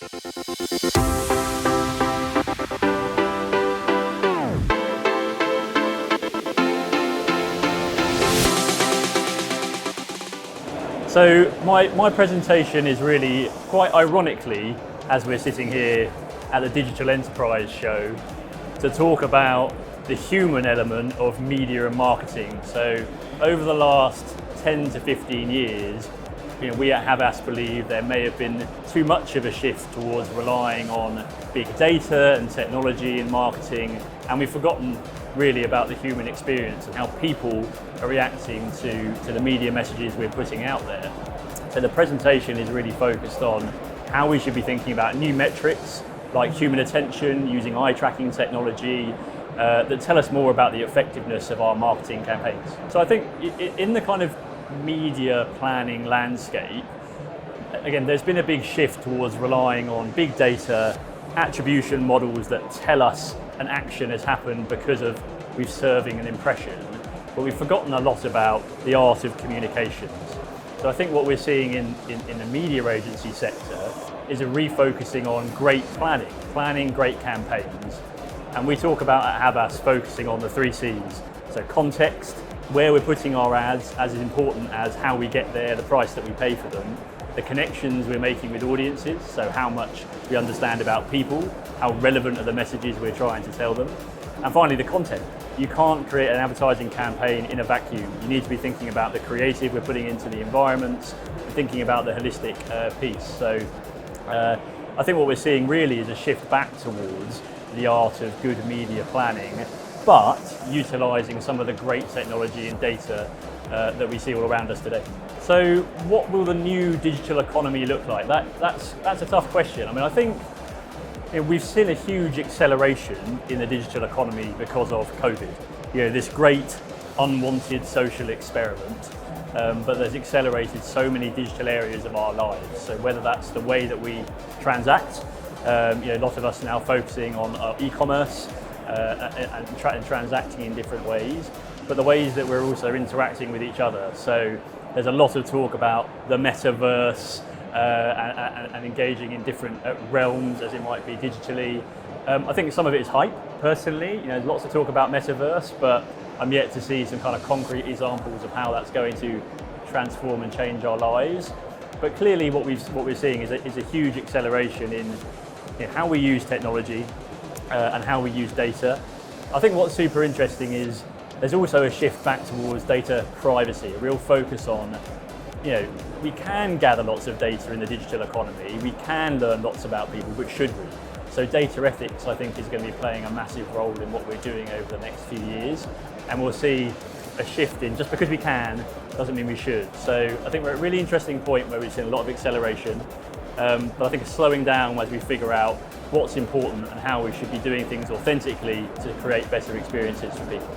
So my presentation is really, quite ironically, as we're sitting here at the Digital Enterprise Show, to talk about the human element of media and marketing. So over the last 10 to 15 years, we at Havas believe there may have been too much of a shift towards relying on big data and technology in marketing, and we've forgotten really about the human experience and how people are reacting to the media messages we're putting out there. So the presentation is really focused on how we should be thinking about new metrics like human attention, using eye tracking technology, that tell us more about the effectiveness of our marketing campaigns. So I think in the kind of media planning landscape, again, there's been a big shift towards relying on big data, attribution models that tell us an action has happened because of we're serving an impression, but we've forgotten a lot about the art of communications. So I think what we're seeing in the media agency sector is a refocusing on great planning great campaigns. And we talk about at Havas focusing on the 3 C's. So context, where we're putting our ads, as important as how we get there, the price that we pay for them, the connections we're making with audiences, so how much we understand about people, how relevant are the messages we're trying to tell them, and finally the content. You can't create an advertising campaign in a vacuum. You need to be thinking about the creative we're putting into the environments, and thinking about the holistic piece. So I think what we're seeing really is a shift back towards the art of good media planning, but utilising some of the great technology and data that we see all around us today. So what will the new digital economy look like? That's a tough question. I mean, I think we've seen a huge acceleration in the digital economy because of COVID. This great unwanted social experiment, but there's accelerated so many digital areas of our lives. So whether that's the way that we transact, a lot of us now focusing on e-commerce and transacting in different ways, but the ways that we're also interacting with each other. So there's a lot of talk about the metaverse and engaging in different realms as it might be digitally. I think some of it is hype, personally. There's lots of talk about metaverse, but I'm yet to see some kind of concrete examples of how that's going to transform and change our lives. But clearly what we're seeing is a huge acceleration in how we use technology and how we use data. I think what's super interesting is there's also a shift back towards data privacy, a real focus on, we can gather lots of data in the digital economy, we can learn lots about people, but should we? So data ethics, I think, is going to be playing a massive role in what we're doing over the next few years. And we'll see a shift in, just because we can, doesn't mean we should. So I think we're at a really interesting point where we've seen a lot of acceleration, but I think it's slowing down as we figure out what's important and how we should be doing things authentically to create better experiences for people.